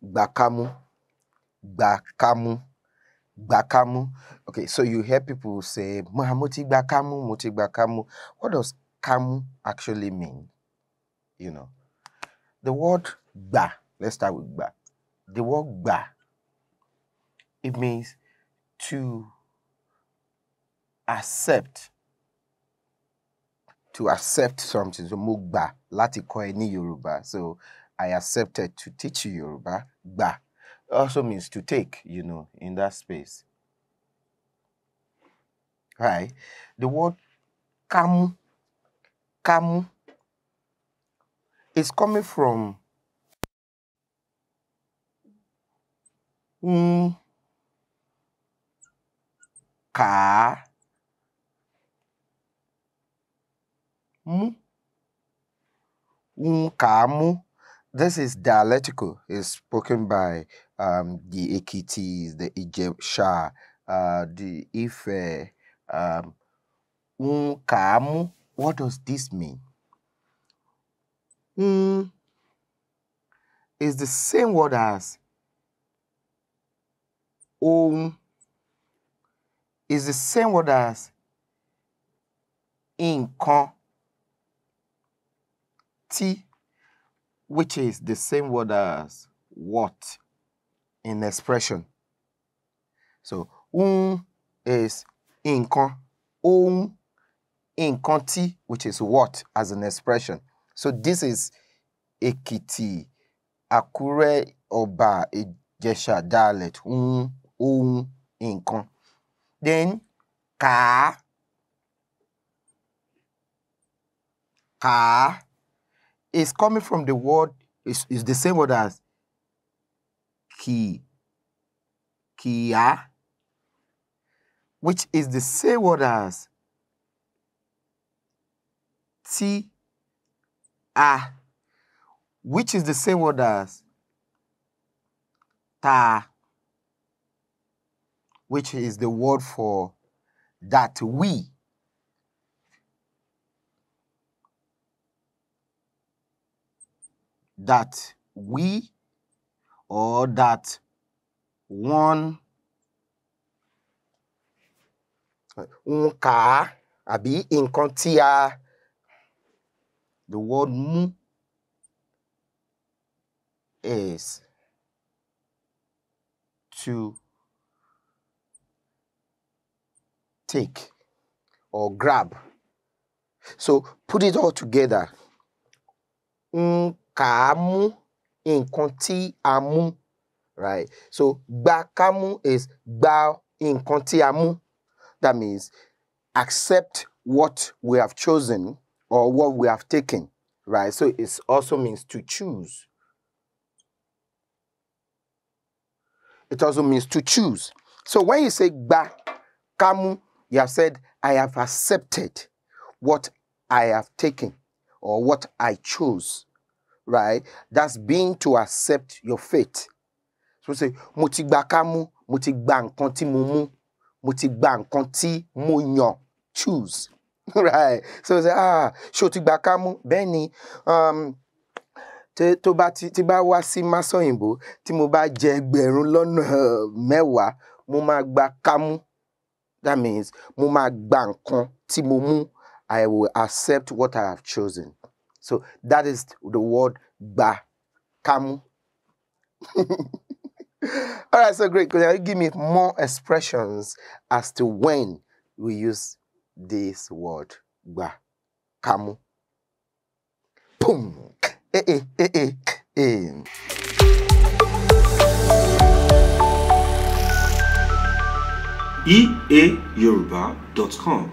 Gba kámú. Gba kámú. Gba kámú. Okay, so you hear people say, mo ti gba kámú, mo ti gba kámú. What does kámú actually mean? You know, the word gba, let's start with gba. The word gba, it means to accept. To accept something. So, mo gba láti kọ́ ẹ ní Yoruba. So, I accepted to teach you Yoruba. Gba also means to take, you know, in that space. Right? The word kámú, kámú is coming from ká mú. Kámú. This is dialectical. It's spoken by the Ekitis, the Ijesha, the Ife. Kámú. What does this mean? Is the same word as is the same word as nǹkan tí, which is the same word as what in expression. So, is nǹkan, nǹkan tí, which is what as an expression. So, this is Ekiti, Akure, Oba, Ijesha dialect. Nǹkan. Then, ká is coming from the word, is the same word as kíá, which is the same word as tí, which is the same word as tá, which is the word for that we. That we or that one. Ká àbí nǹkan tí a. The word mú is to take or grab. So put it all together. Ká mú, nǹkan tí a mú, right? So gba kámú is gba nǹkan tí a mú. That means accept what we have chosen or what we have taken, right? So it also means to choose. It also means to choose. So when you say gba kámú, you have said, I have accepted what I have taken or what I chose, right? That's being to accept your fate. So say, mo ti gba kámú, mo ti gba nǹkan tí mo mú, mo ti gba nǹkan tí mo yàn, choose, right? So say, ṣé o ti gba kámú? Bẹ́ẹ̀ ni, tí bá wá sí Másọ̀yìnbó, tí mo bá jẹ ẹgbẹ̀rún lọ́nà mẹ́wàá, mo máa gba kámú. That means, mo máa gba nǹkan tí mo mú. I will accept what I have chosen. So that is the word gba kámú. All right, so great. Could you give me more expressions as to when we use this word gba kámú? Boom. eayoruba.com